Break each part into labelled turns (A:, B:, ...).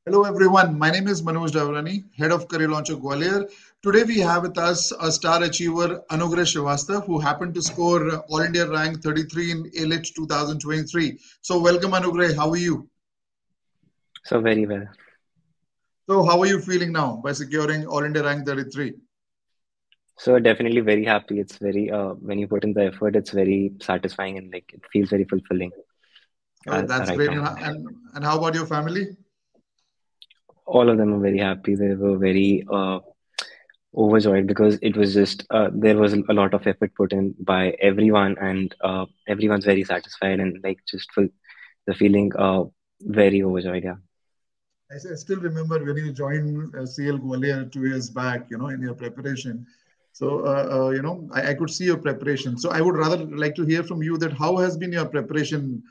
A: Hello everyone, my name is Manoj Davrani, Head of Career Launcher Gwalior. Today we have with us a star achiever, Anugrah Shrivastava, who happened to score All India rank 33 in AILET 2023. So welcome Anugrah, how are you?
B: So very well.
A: So how are you feeling now by securing All India rank 33?
B: So definitely very happy. It's very when you put in the effort, it's very satisfying and like it feels very fulfilling
A: Oh, that's
B: right
A: great.
B: now.
A: And how about your family?
B: All of them are very happy. They were very overjoyed because it was just there was a lot of effort put in by everyone, and everyone's very satisfied and like just full the feeling very overjoyed. Yeah.
A: I still remember when you joined CL Gwalior 2 years back, in your preparation. So, I could see your preparation. So I would rather like to hear from you that how has been your preparation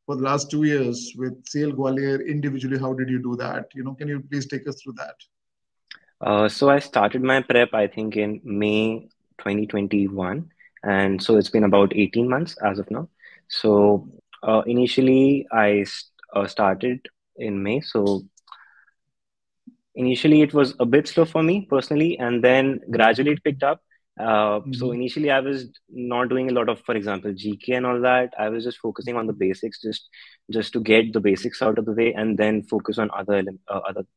A: for the last 2 years with CL Gwalior individually? How did you do that? Can you please take us through that?
B: So I started my prep, I think, in May 2021, and so it's been about 18 months as of now. So initially, I started in May. So initially, it was a bit slow for me personally, and then gradually it picked up. So
A: Mhm.
B: initially, I was not doing a lot of, for example, GK and all that. I was just focusing on the basics, just to get the basics out of the way, and then focus on other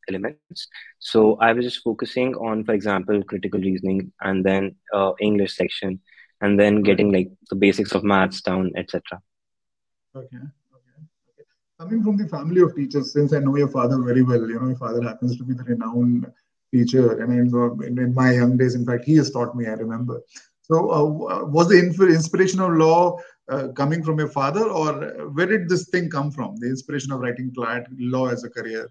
B: elements. So I was just focusing on, for example, critical reasoning, and then English section, and then
A: Right.
B: getting like the basics of maths down, etc.
A: Okay. Okay. Coming from the family of teachers, since I know your father very well, your father happens to be the renowned teacher. And in my young days, in fact, he has taught me, I remember. So, was the inspiration of law coming from your father, or where did this thing come from? The inspiration of writing CLAT, law as a career?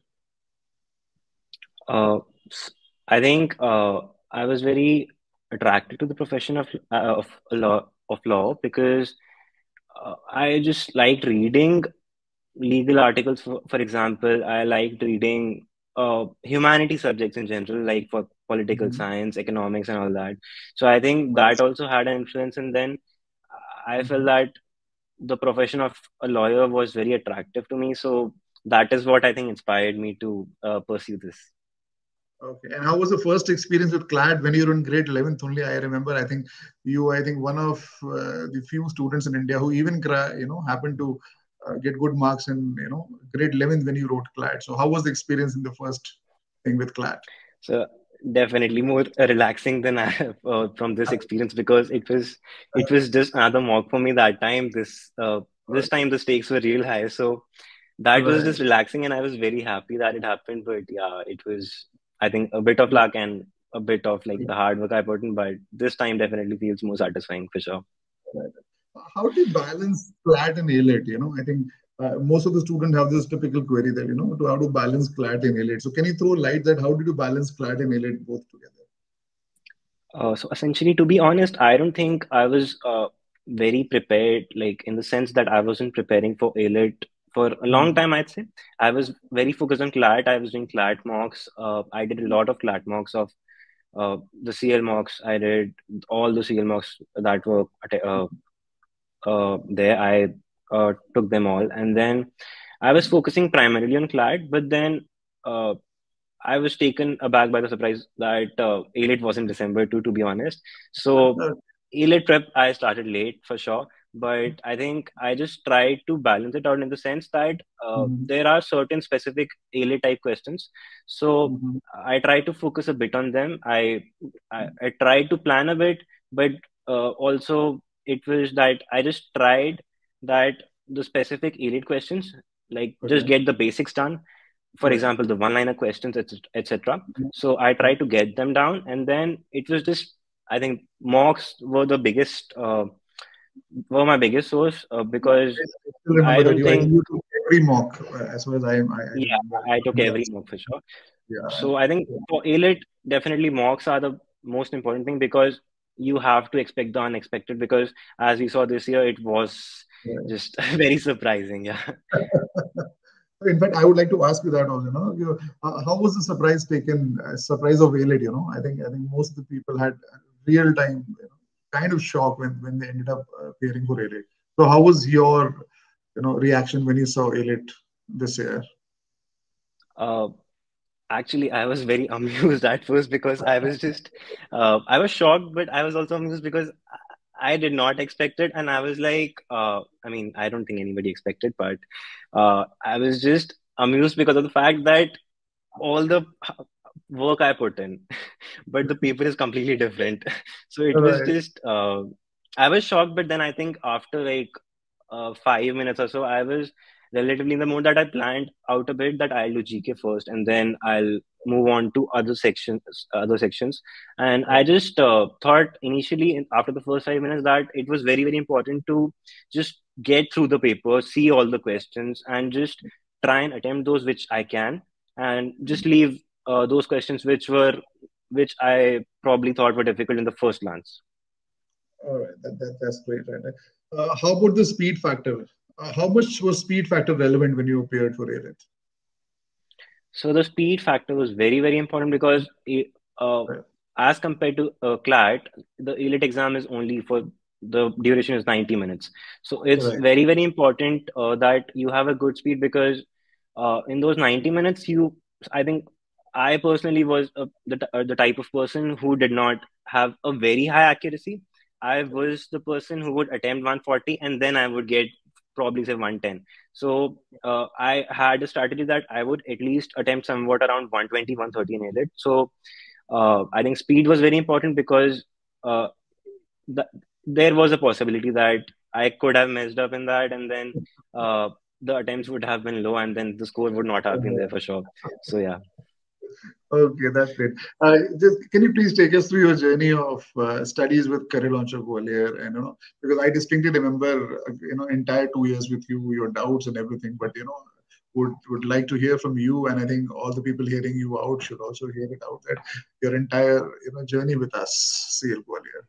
B: Uh, s- I think I was very attracted to the profession of law because I just liked reading legal articles. For example, I liked reading humanity subjects in general, like for political
A: Mhm.
B: science, economics, and all that. So I think that also had an influence. And then I felt
A: Mhm.
B: that the profession of a lawyer was very attractive to me. So that is what I think inspired me to pursue this.
A: Okay. And how was the first experience with CLAT when you were in grade 11th only? I remember, I think one of the few students in India who even, happened to get good marks in, grade 11th when you wrote CLAT. So how was the experience in the first thing with CLAT?
B: So definitely more relaxing than I have from this experience because it was just another mock for me that time. This time the stakes were real high, so that was
A: Right.
B: just relaxing, and I was very happy that it happened. But yeah, it was, I think, a bit of luck and a bit of like the hard work I put in. But this time definitely feels more satisfying for sure.
A: Right. How do you balance CLAT and AILET? I think most of the students have this typical query that, to how to balance CLAT and AILET. So can you throw light that how did you balance CLAT and AILET both together?
B: So essentially, to be honest, I don't think I was very prepared, like in the sense that I wasn't preparing for AILET for a long
A: Mhm.
B: time, I'd say. I was very focused on CLAT. I was doing CLAT mocks. I did a lot of CLAT mocks of the CL mocks. I did all the CL mocks that were there. I took them all. And then I was focusing primarily on CLAT, but then uh, I was taken aback by the surprise that AILET was in December too, to be honest. So AILET prep, I started late for sure, but I think I just tried to balance it out in the sense that
A: Mhm.
B: there are certain specific AILET type questions. So
A: Mhm.
B: I try to focus a bit on them. I tried to plan a bit, but also it was that I just tried that the specific AILET questions, like just
A: Okay.
B: get the basics done, for
A: Right.
B: example, the one liner questions, etc.
A: Mhm.
B: So I tried to get them down, and then it was just, I think mocks were my biggest source because
A: I still
B: I
A: remember that
B: don't
A: you. I think
B: think,
A: you took every mock as far as I
B: yeah,
A: remember.
B: I took
A: Yeah.
B: every mock for sure.
A: Yeah.
B: So I think for AILET, definitely mocks are the most important thing because you have to expect the unexpected, because as we saw this year, it was
A: Right.
B: just very surprising. Yeah.
A: In fact, I would like to ask you that also. How was the surprise taken? Surprise of Ailed. I think most of the people had real time, kind of shock when they ended up appearing for Ailed. So, how was your, reaction when you saw Ailed this year?
B: Actually, I was very amused at first because I was shocked, but I was also amused because I did not expect it. And I was like, I mean, I don't think anybody expected, but I was just amused because of the fact that all the work I put in, but the paper is completely different. So it was
A: Right.
B: just, I was shocked, but then I think after like 5 minutes or so, I was relatively in the mood that I planned out a bit that I'll do GK first and then I'll move on to other sections. And I just thought initially after the first 5 minutes that it was very, very important to just get through the paper, see all the questions, and just try and attempt those which I can, and just leave those questions which I probably thought were difficult in the first glance.
A: All right, that's great. Right? How about the speed factor? How much was speed factor relevant when you appeared for AILET?
B: So the speed factor was very, very important because uh,
A: Right,
B: as compared to CLAT, the ELIT exam is only for the duration is 90 minutes. So it's
A: right,
B: very, very important that you have a good speed because in those 90 minutes, I think I personally was the type of person who did not have a very high accuracy. I was the person who would attempt 140 and then I would get probably say 110. So I had a strategy that I would at least attempt somewhat around 120, 130 in edit. So I think speed was very important because uh, there was a possibility that I could have messed up in that, and then uh, the attempts would have been low, and then the score would not have been there for sure. So yeah.
A: okay, that's great. Just can you please take us through your journey of studies with Career Launch of Gwalior, and because I distinctly remember entire 2 years with you, your doubts and everything, but would like to hear from you, and I think all the people hearing you out should also hear it out that your entire journey with us, CL Gwalior.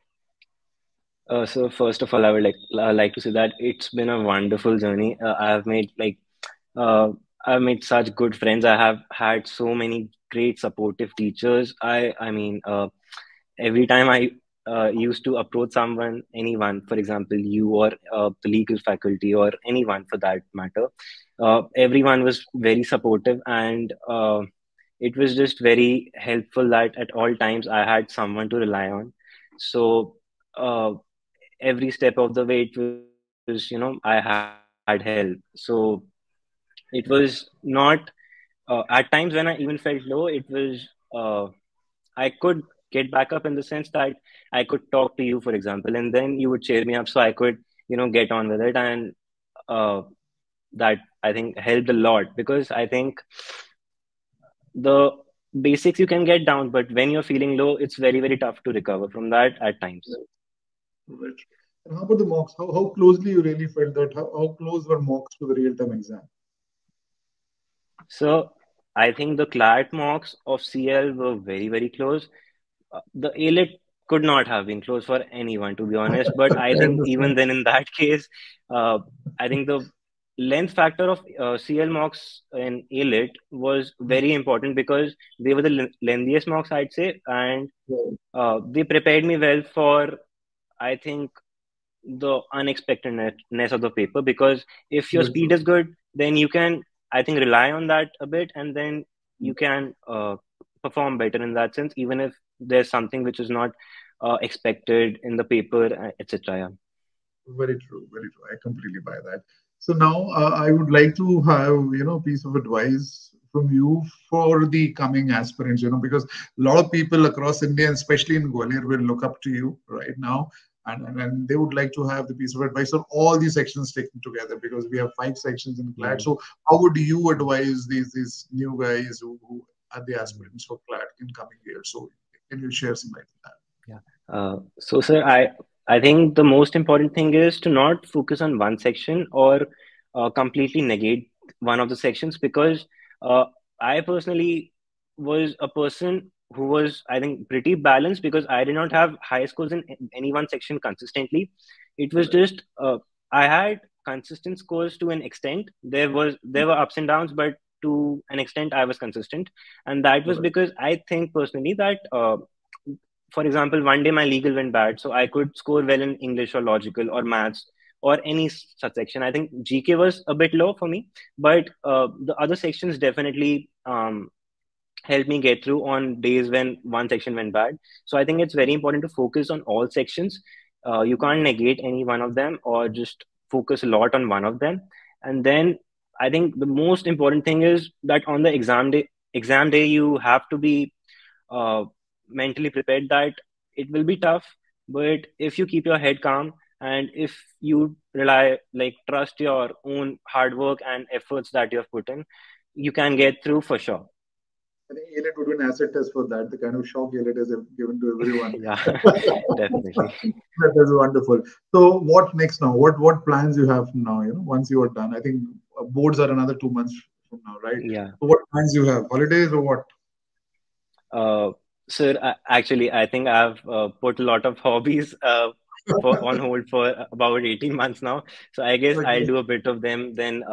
B: So first of all, I would like to say that it's been a wonderful journey. Uh, I've made such good friends. I have had so many great supportive teachers. I mean, every time I used to approach someone, anyone, for example, you or the legal faculty or anyone for that matter, everyone was very supportive and it was just very helpful that at all times I had someone to rely on. So uh, every step of the way, it was, I had help. So it was not at times when I even felt low, it was I could get back up in the sense that I could talk to you, for example, and then you would cheer me up so I could, get on with it. And uh, that I think helped a lot because I think the basics you can get down, but when you're feeling low, it's very, very tough to recover from that at times.
A: Right. And how about the mocks? How closely you really felt that? How close were mocks to the real-time exam?
B: So I think the CLAT mocks of CL were very, very close. The AILET could not have been close for anyone, to be honest. But I
A: I
B: think even
A: understand.
B: then, in that case, uh, I think the length factor of CL mocks in AILET was very important because they were the lengthiest mocks, I'd say, and
A: Right.
B: they prepared me well for, I think, the unexpectedness of the paper because if your
A: Very
B: speed
A: true.
B: is good, then you can, I think, rely on that a bit, and then you can perform better in that sense, even if there's something which is not expected in the paper, etc. Yeah.
A: Very true. Very true. I completely buy that. So now I would like to have a piece of advice from you for the coming aspirants. Because a lot of people across India, and especially in Gwalior, will look up to you right now, and they would like to have the piece of advice on all these sections taken together because we have 5 sections in CLAT.
B: Mm.
A: So how would you advise these new guys who are the
B: Mm.
A: aspirants for CLAT in coming years? So can you share some light on
B: Yeah. So, sir, I think the most important thing is to not focus on one section or completely negate one of the sections because uh, I personally was a person who was, I think, pretty balanced because I did not have high scores in any one section consistently. It was
A: that?
B: just I had consistent scores to an extent. There were ups and downs, but to an extent, I was consistent, and that was
A: Right.
B: because I think personally that. For example, one day my legal went bad, so I could score well in English or logical or maths or any such section. I think GK was a bit low for me, but the other sections definitely helped me get through on days when one section went bad. So I think it's very important to focus on all sections. You can't negate any one of them or just focus a lot on one of them. And then I think the most important thing is that on the exam day, you have to be uh, mentally prepared that it will be tough. But if you keep your head calm and if you trust your own hard work and efforts that you have put in, you can get through for sure.
A: I think AILET would be an asset test for that, the kind of shock AILET has given to everyone.
B: Yeah, definitely.
A: That is wonderful. So what next now? What plans you have now, once you are done? I think boards are another 2 months from now, right?
B: Yeah.
A: So what plans you have? Holidays or what?
B: Uh, Sir, actually, I think I've put a lot of hobbies on hold for about 18 months now. So I guess I'll
A: Okay.
B: do a bit of them. Then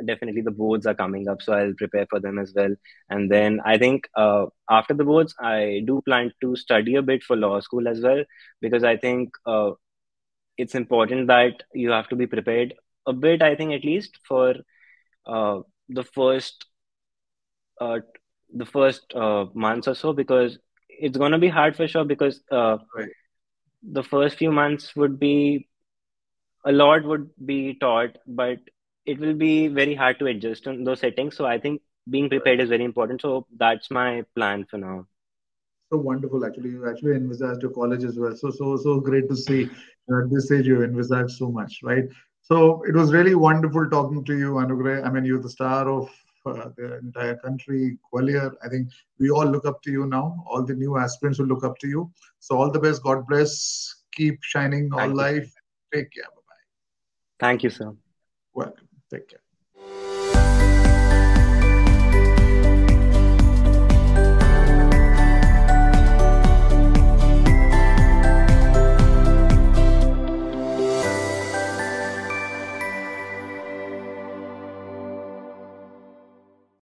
B: definitely the boards are coming up, so I'll prepare for them as well. And then I think after the boards, I do plan to study a bit for law school as well, because I think it's important that you have to be prepared a bit, I think, at least for uh, the first uh, months or so, because it's going to be hard for sure, because
A: Right.
B: the first few months would be a lot would be taught, but it will be very hard to adjust on those settings. So I think being
A: Right.
B: prepared is very important. So that's my plan for now.
A: So wonderful. Actually, you actually envisaged your college as well. So great to see at this age you envisaged so much, right? So it was really wonderful talking to you, Anugrah. I mean, you're the star of the entire country, Gwalior. I think we all look up to you now. All the new aspirants will look up to you. So all the best. God bless. Keep shining all
B: Thank you.
A: life. Take care. Bye bye.
B: Thank you, sir.
A: Welcome. Take care.